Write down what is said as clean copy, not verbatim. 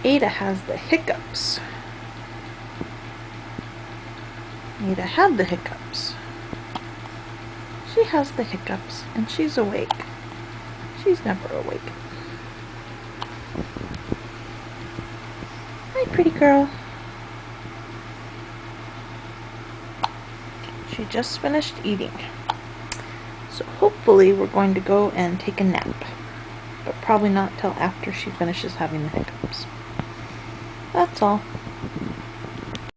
Ada has the hiccups. Ada had the hiccups. She has the hiccups, and she's awake. She's never awake. Hi, pretty girl. She just finished eating. So hopefully we're going to go and take a nap. But probably not till after she finishes having the hiccups. That's all.